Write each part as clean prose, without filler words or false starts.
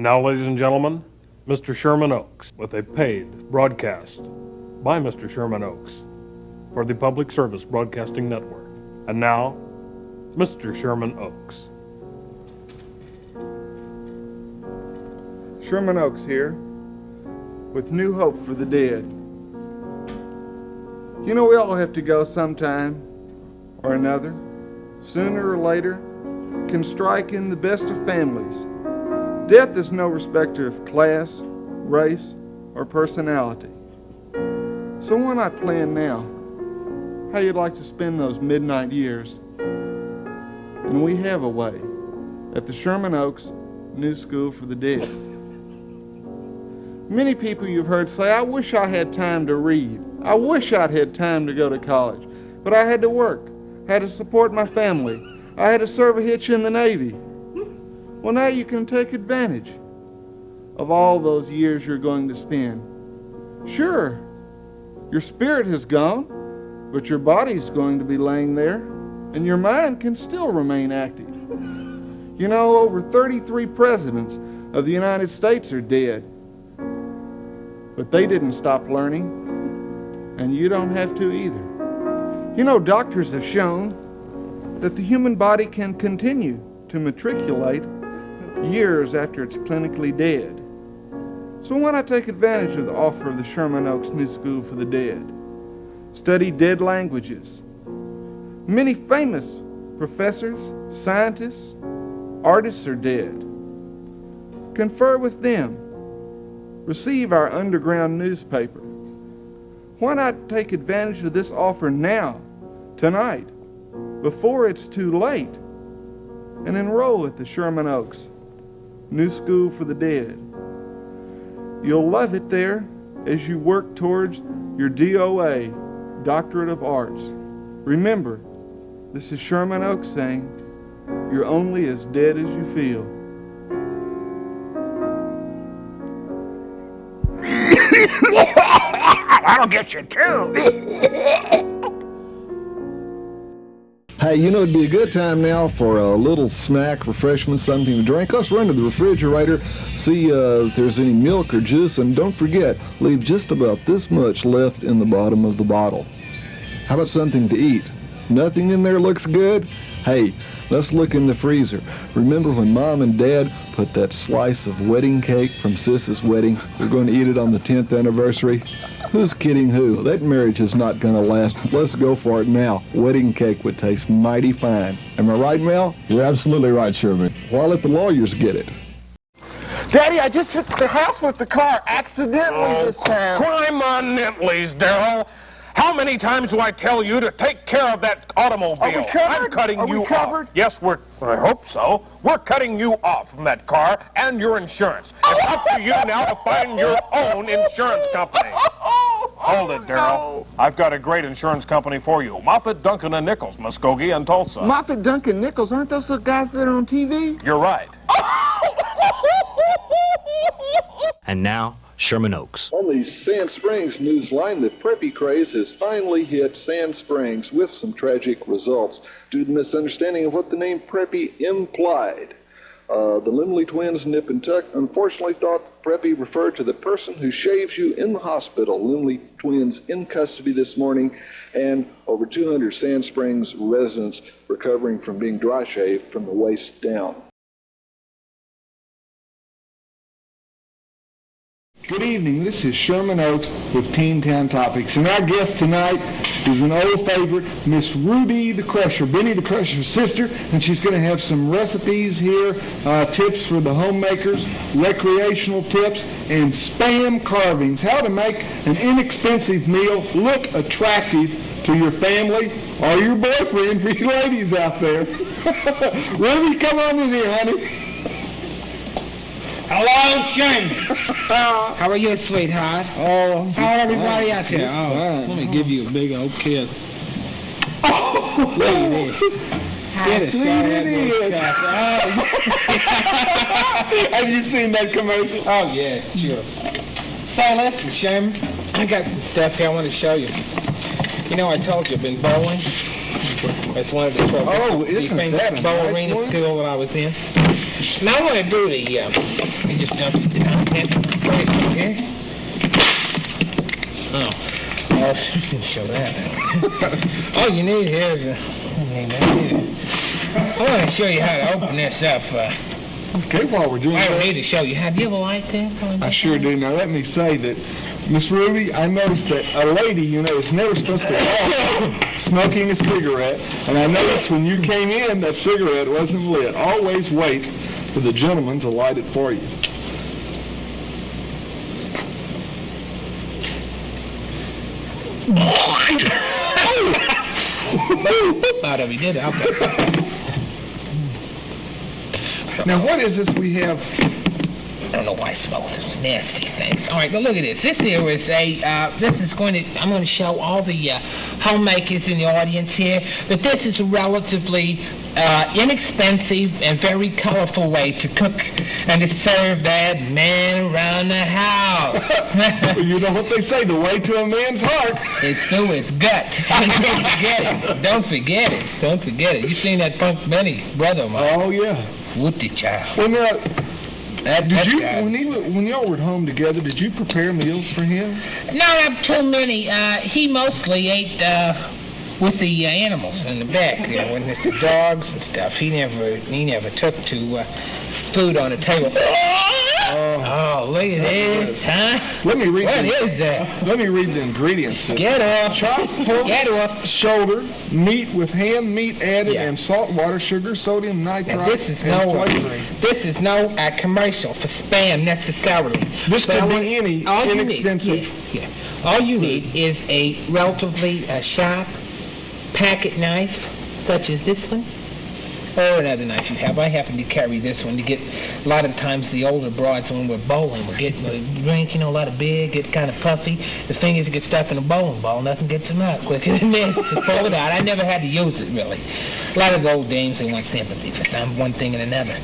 And now, ladies and gentlemen, Mr. Sherman Oaks with a paid broadcast by Mr. Sherman Oaks for the Public Service Broadcasting Network. And now, Mr. Sherman Oaks. Sherman Oaks here with new hope for the dead. You know, we all have to go sometime or another. Sooner or later can strike in the best of families. Death is no respecter of class, race, or personality. So why not plan now how you'd like to spend those midnight years? And we have a way at the Sherman Oaks New School for the Dead. Many people you've heard say, I wish I had time to read. I wish I'd had time to go to college. But I had to work, had to support my family. I had to serve a hitch in the Navy. Well, now you can take advantage of all those years you're going to spend. Sure, your spirit has gone, but your body's going to be laying there, and your mind can still remain active. You know, over 33 presidents of the United States are dead, but they didn't stop learning, and you don't have to either. You know, doctors have shown that the human body can continue to matriculate years after it's clinically dead. So why not take advantage of the offer of the Sherman Oaks New School for the Dead? Study dead languages. Many famous professors, scientists, artists are dead. Confer with them. Receive our underground newspaper. Why not take advantage of this offer now, tonight, before it's too late, and enroll at the Sherman Oaks New School for the Dead? You'll love it there as you work towards your DOA, Doctorate of Arts. Remember, this is Sherman Oaks saying, you're only as dead as you feel. That'll get you too. Hey, you know, it'd be a good time now for a little snack, refreshment, something to drink. Let's run to the refrigerator, see if there's any milk or juice, and don't forget, leave just about this much left in the bottom of the bottle. How about something to eat? Nothing in there looks good? Hey, let's look in the freezer. Remember when Mom and Dad put that slice of wedding cake from Sis's wedding? We're going to eat it on the 10th anniversary. Who's kidding who? That marriage is not going to last. Let's go for it now. Wedding cake would taste mighty fine. Am I right, Mel? You're absolutely right, Sherman. Well, I'll let the lawyers get it. Daddy, I just hit the house with the car accidentally this time. Crime on Nentleys, Darryl. How many times do I tell you to take care of that automobile? Are we covered? I'm cutting Are we you covered? off. Yes, I hope so. We're cutting you off from that car and your insurance. It's up to you now to find your own insurance company. Hold it, Darryl. No. I've got a great insurance company for you. Moffitt, Duncan, and Nichols, Muskogee, and Tulsa. Moffitt, Duncan, Nichols, aren't those the guys that are on TV? You're right. And now, Sherman Oaks. On the Sand Springs newsline, the preppy craze has finally hit Sand Springs with some tragic results due to misunderstanding of what the name preppy implied. The Limley twins, Nip and Tuck, unfortunately thought preppy referred to the person who shaves you in the hospital. Limley twins in custody this morning, and over 200 Sand Springs residents recovering from being dry shaved from the waist down. Good evening, this is Sherman Oaks with Teen Town Topics, and our guest tonight is an old favorite, Miss Ruby the Crusher, Benny the Crusher's sister, and she's going to have some recipes here, tips for the homemakers, recreational tips, and Spam carvings, how to make an inexpensive meal look attractive to your family or your boyfriend for you ladies out there. Ruby, come on in here, honey. Hello, Sherman. How are you, sweetheart? Oh, How are everybody out there? fine. Let me give you a big old kiss. Oh, look at this. How sweet it is. Have you seen that commercial? Oh, yeah, sure. So, listen, Sherman, I got some stuff here I want to show you. You know, I told you I've been bowling. That's one of the trophies. Oh, isn't that a bowl nice arena one? school that I was in. Now I want to do the, let me just dump it down. Okay? Oh, show that. All you need here is I want to show you how to open this up. Okay, while we're doing I don't that, need to show you. Do you have a light there? I sure do. Now let me say that, Miss Ruby, I noticed that a lady, you know, is never supposed to walk smoking a cigarette. And I noticed when you came in, that cigarette wasn't lit. Always wait for the gentleman to light it for you. Out of you did it. Okay. Now what is this we have? I don't know why I smelled it. It's nasty things. All right, but look at this. This here is I'm going to show all the homemakers in the audience here that this is a relatively inexpensive and very colorful way to cook and to serve that man around the house. Well, you know what they say, the way to a man's heart. It's through his gut. Don't forget it. Don't forget it. Don't forget it. You seen that Punk Benny brother of mine? Oh, yeah. Woody child. Well, now, That guy. when y'all were at home together, did you prepare meals for him? No, not too many. He mostly ate with the animals in the back, when it's the dogs and stuff. He never took to food on the table. Oh, look at this, huh? Let me read. What is that? Let me read the ingredients. Get off. Chopped pork Get off. shoulder, meat with ham, meat added, Yeah. and salt, water, sugar, sodium nitrite, Now, this is and no flavoring. commercial for spam necessarily. This could But be any all you need- inexpensive. yeah. All you need is a relatively sharp pocket knife, such as this one, or another knife you have. I happen to carry this one to get, a lot of times the older broads when we're bowling, we're drink, a lot of beer, get kind of puffy. The fingers get stuck in a bowling ball, nothing gets them out quicker than this. To pull it out. I never had to use it, really. A lot of the old dames, they want sympathy for some, one thing and another.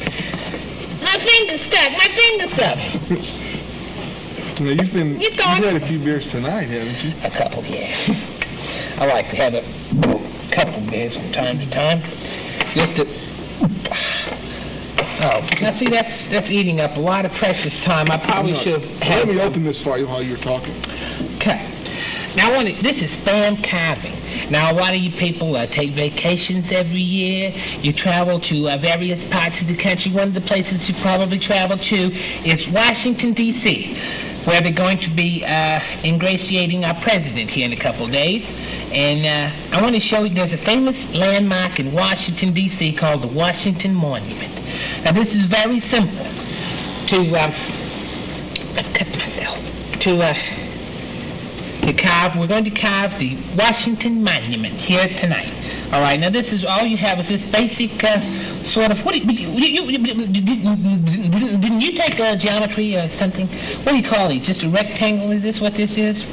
My finger's stuck. Now, you've You got had a few beers tonight, haven't you? A couple, yeah. I like to have a couple beers from time to time. Just to... Oh, now see, that's eating up a lot of precious time. I probably should have had... Let me open this for you while you're talking. Okay. Now, this is spam carving. Now, a lot of you people take vacations every year. You travel to various parts of the country. One of the places you probably travel to is Washington, D.C., where they're going to be ingratiating our president here in a couple of days. And I want to show you, there's a famous landmark in Washington, D.C. called the Washington Monument. Now, this is very simple to, I've cut myself, to carve. We're going to carve the Washington Monument here tonight. All right, now this is, all you have is this basic sort of, didn't you take geometry or something? What do you call these? Just a rectangle, is this what this is?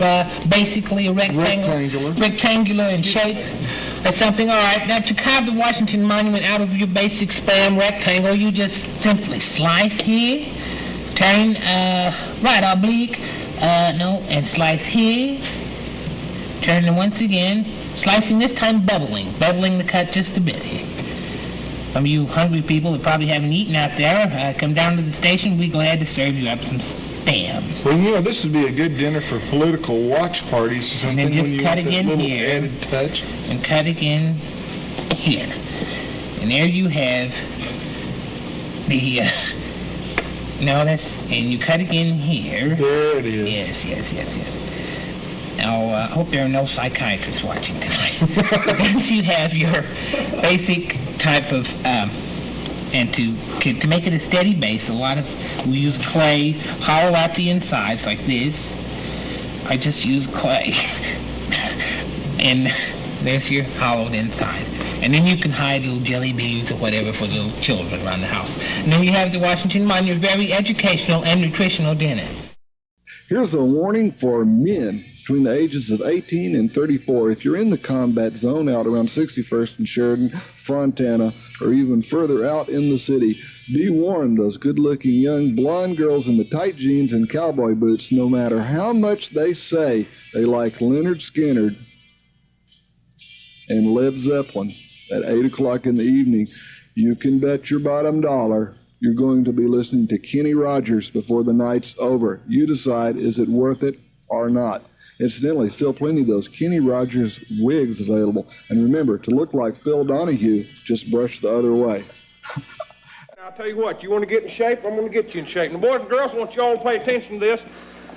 Basically a rectangle? Rectangular in shape or something. All right, now to carve the Washington Monument out of your basic spam rectangle, you just simply slice here, turn right oblique, and slice here, turn it once again, slicing this time beveling the cut just a bit here. Some of you hungry people that probably haven't eaten out there, come down to the station. We'll be glad to serve you up some spam. Well, this would be a good dinner for political watch parties or something. And then just when you cut want it that in little here. added touch. And cut it in here. And there you have the, and you cut it in here. There it is. Yes. Now, I hope there are no psychiatrists watching tonight. Once you have your basic type of, and to make it a steady base, we use clay, hollow out the insides like this. I just use clay. And there's your hollowed inside. And then you can hide little jelly beans or whatever for little children around the house. And then you have the Washington Monument, very educational and nutritional dinner. Here's a warning for men between the ages of 18 and 34. If you're in the combat zone out around 61st and Sheridan, Fontana, or even further out in the city, be warned, those good-looking young blonde girls in the tight jeans and cowboy boots, no matter how much they say they like Leonard Skinner and Led Zeppelin at 8 o'clock in the evening, you can bet your bottom dollar you're going to be listening to Kenny Rogers before the night's over. You decide, is it worth it or not? Incidentally, still plenty of those Kenny Rogers wigs available. And remember, to look like Phil Donahue, just brush the other way. I'll tell you what, you want to get in shape, I'm going to get you in shape. And the boys and girls, I want you all to pay attention to this,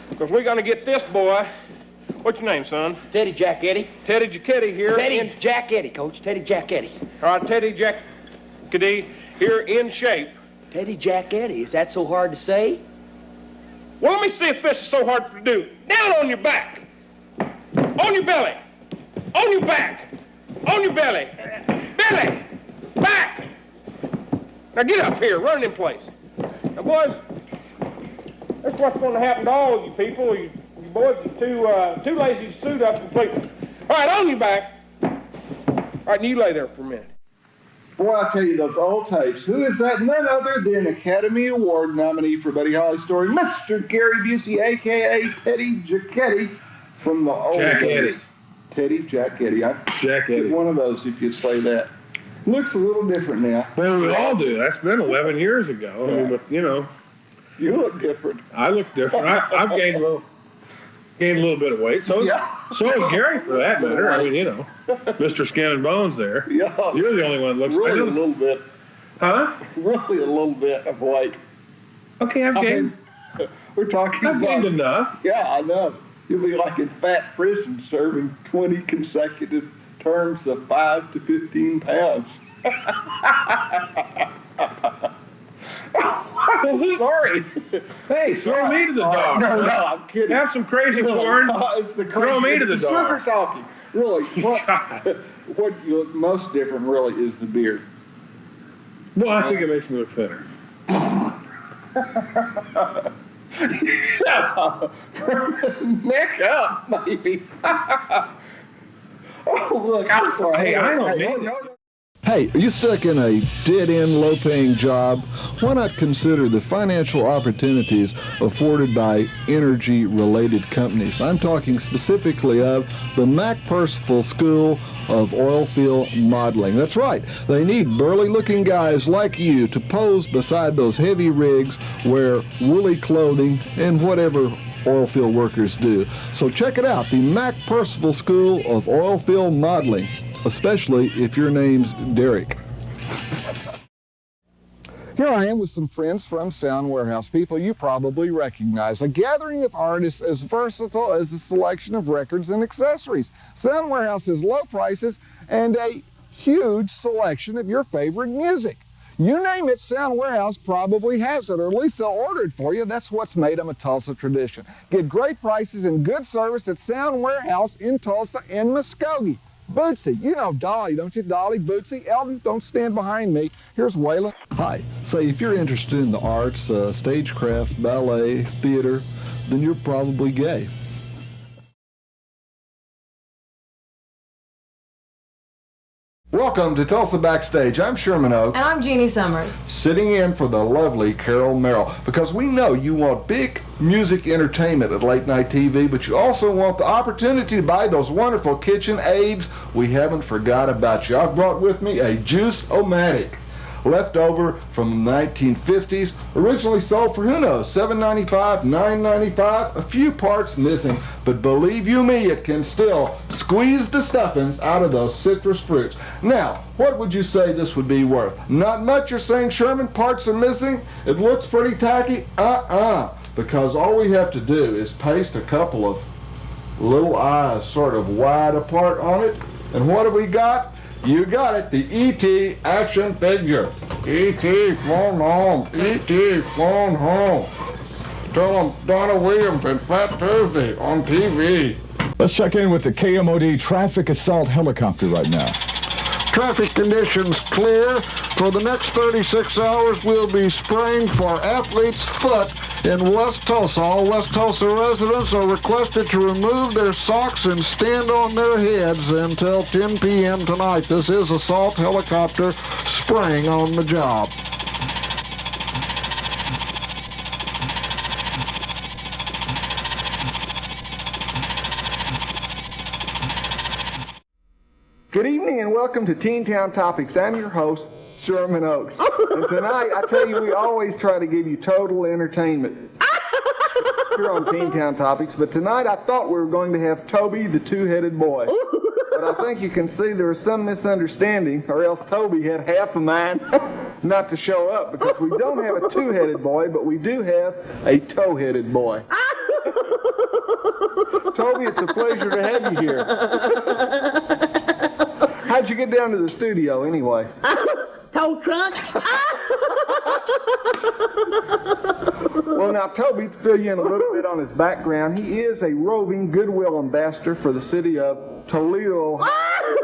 because we're going to get this boy. What's your name, son? Teddy Jack Eddy. Teddy Jacketti here. Teddy Jack Eddy, Coach. Teddy Jack Eddy. All right, Teddy Jacketti here in shape. Teddy Jack Eddy. Is that so hard to say? Well, let me see if this is so hard to do. Down on your back. On your belly. On your back. On your belly. Belly. Back. Now get up here. Run in place. Now, boys, that's what's going to happen to all of you people. You boys are too lazy to suit up completely. All right, on your back. All right, and you lay there for a minute. Boy, I tell you, those old tapes. Who is that? None other than Academy Award nominee for Buddy Holly story, Mr. Gary Busey, a.k.a. Teddy Jacketti from the old days. Teddy Jacketti. I'd get one of those if you'd say that. Looks a little different now. Well, we all do. That's been 11 years ago. I mean, but, you know. You look different. I look different. I've gained a little bit of weight. So is Gary, for that matter. I mean, you know, Mr. Skin and Bones there. Yeah. You're the only one that looks. Really a little bit. Huh? Really a little bit of weight. Okay, I've gained. We're talking I've about. gained enough. Yeah, I know. You'll be like in fat prison serving 20 consecutive terms of 5 to 15 pounds. Sorry. Hey, throw me to the dog. No, I'm kidding. Have some crazy corn. It's the Throw me to the dog. Sugar talking. Really, what you look most different really is the beard. Well, I think it makes me look thinner. Neck up, maybe. Oh, look, I'm sorry. Hey, I don't mean it. Hey, are you stuck in a dead-end, low-paying job? Why not consider the financial opportunities afforded by energy-related companies? I'm talking specifically of the Mac Percival School of Oilfield Modeling. That's right. They need burly-looking guys like you to pose beside those heavy rigs, wear woolly clothing, and whatever oilfield workers do. So check it out, the Mac Percival School of Oilfield Modeling, especially if your name's Derek. Here I am with some friends from Sound Warehouse, people you probably recognize. A gathering of artists as versatile as a selection of records and accessories. Sound Warehouse has low prices and a huge selection of your favorite music. You name it, Sound Warehouse probably has it, or at least they'll order it for you. That's what's made them a Tulsa tradition. Get great prices and good service at Sound Warehouse in Tulsa and Muskogee. Bootsy, you know Dolly, don't you, Dolly? Bootsy, Eldon, don't stand behind me. Here's Waylon. Hi. Say, if you're interested in the arts, stagecraft, ballet, theater, then you're probably gay. Welcome to Tulsa Backstage. I'm Sherman Oaks. And I'm Jeannie Summers. Sitting in for the lovely Carol Merrill, because we know you want big music entertainment at late night TV, but you also want the opportunity to buy those wonderful kitchen aids. We haven't forgot about you. I've brought with me a Juice-O-Matic, left over from the 1950s, originally sold for, who knows, $7.95, $9.95, a few parts missing, but believe you me, it can still squeeze the stuffings out of those citrus fruits. Now, what would you say this would be worth? Not much, you're saying, Sherman? Parts are missing? It looks pretty tacky? Because all we have to do is paste a couple of little eyes sort of wide apart on it, and what have we got? You got it, the E.T. action figure. E.T. phone home, E.T. phone home. Tell them Donna Williams and Fat Tuesday on TV. Let's check in with the KMOD traffic assault helicopter right now. Traffic conditions clear. For the next 36 hours, we'll be spraying for Athlete's Foot in West Tulsa. All West Tulsa residents are requested to remove their socks and stand on their heads until 10 p.m. tonight. This is Assault Helicopter spraying on the job. Good evening and welcome to Teen Town Topics. I'm your host, Sherman Oaks. And tonight, I tell you, we always try to give you total entertainment here on Teen Town Topics, but tonight I thought we were going to have Toby the two-headed boy. But I think you can see there was some misunderstanding, or else Toby had half of mine not to show up, because we don't have a two-headed boy, but we do have a toe-headed boy. Toby, it's a pleasure to have you here. How'd you get down to the studio, anyway? Tow truck. Well, now, Toby, to fill you in a little bit on his background, he is a roving goodwill ambassador for the city of Toledo, Ohio.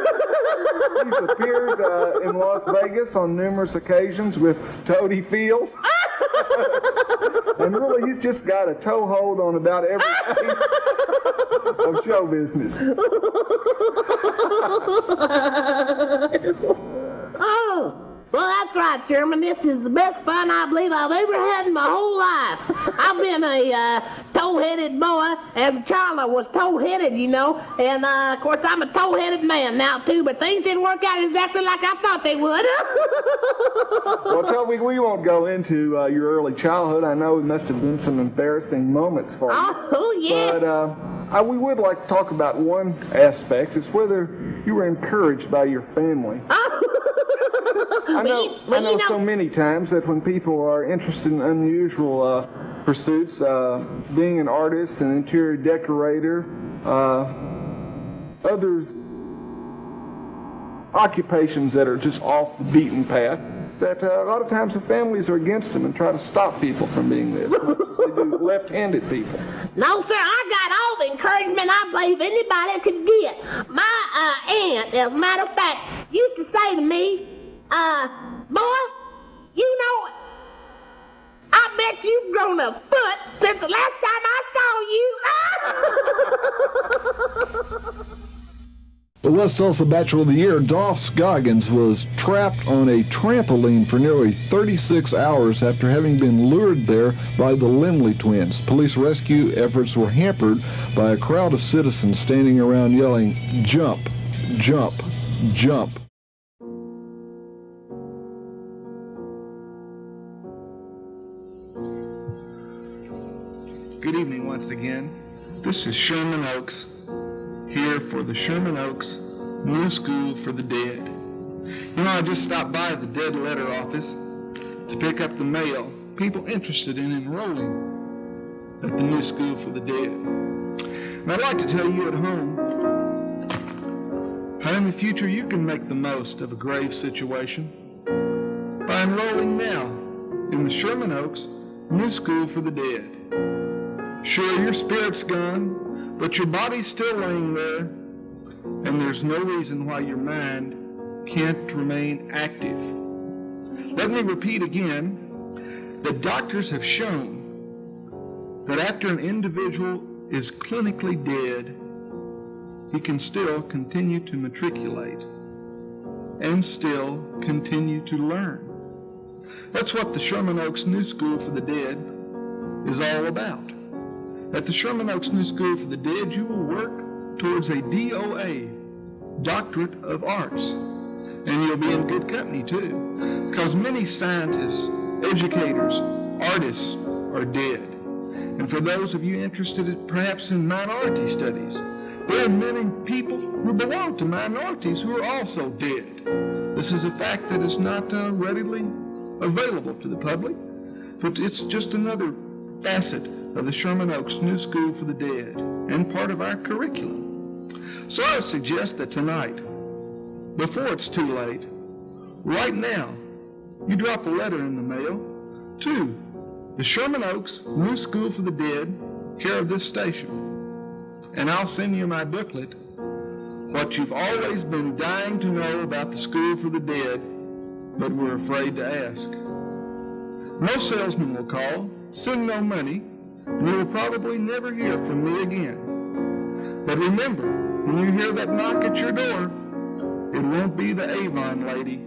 He's appeared in Las Vegas on numerous occasions with Toady Field. And really, he's just got a toehold on about everything of show business. Oh, well, that's right, Sherman. This is the best fun I believe I've ever had in my whole life. I've been a toe-headed boy, and Charlie was toe-headed, you know. And, of course, I'm a toe-headed man now, too, but things didn't work out exactly like I thought they would. Well, Toby, we won't go into your early childhood. I know it must have been some embarrassing moments for you. Oh, yeah. But we would like to talk about one aspect, is whether you were encouraged by your family. I know so many times that when people are interested in unusual pursuits, being an artist, an interior decorator, other occupations that are just off the beaten path, that a lot of times the families are against them and try to stop people from being this. They do left-handed people. No, sir, I got all the encouragement I believe anybody could get. My aunt, as a matter of fact, used to say to me, boy, you know, I bet you've grown a foot since the last time I saw you. The West Tulsa Bachelor of the Year, Dolph Scoggins, was trapped on a trampoline for nearly 36 hours after having been lured there by the Limley twins. Police rescue efforts were hampered by a crowd of citizens standing around yelling, "Jump, jump, jump." Good evening once again. This is Sherman Oaks, here for the Sherman Oaks New School for the Dead. You know, I just stopped by the dead letter office to pick up the mail. People interested in enrolling at the New School for the Dead. And I'd like to tell you at home how in the future you can make the most of a grave situation by enrolling now in the Sherman Oaks New School for the Dead. Sure, your spirit's gone, but your body's still laying there, and there's no reason why your mind can't remain active. Let me repeat again, the doctors have shown that after an individual is clinically dead, he can still continue to matriculate and still continue to learn. That's what the Sherman Oaks New School for the Dead is all about. At the Sherman Oaks New School for the Dead, you will work towards a DOA, Doctorate of Arts. And you'll be in good company, too, because many scientists, educators, artists are dead. And for those of you interested perhaps in minority studies, there are many people who belong to minorities who are also dead. This is a fact that is not readily available to the public, but it's just another facet of the Sherman Oaks New School for the Dead and part of our curriculum. So I would suggest that tonight, before it's too late, right now, you drop a letter in the mail to the Sherman Oaks New School for the Dead, care of this station. And I'll send you my booklet, what you've always been dying to know about the School for the Dead, but were afraid to ask. Most salesmen will call, send no money, and you will probably never hear from me again. But remember, when you hear that knock at your door, it won't be the Avon lady,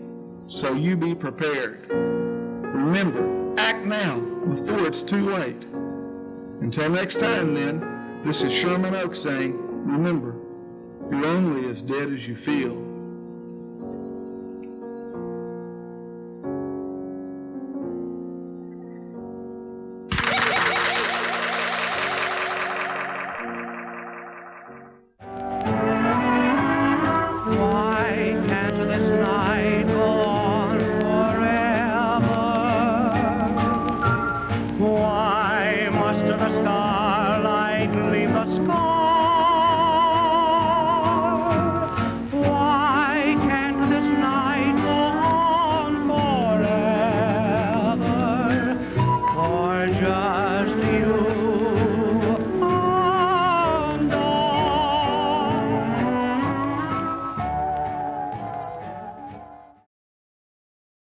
so you be prepared. Remember, act now before it's too late. Until next time then, this is Sherman Oaks saying, remember, you're only as dead as you feel. score.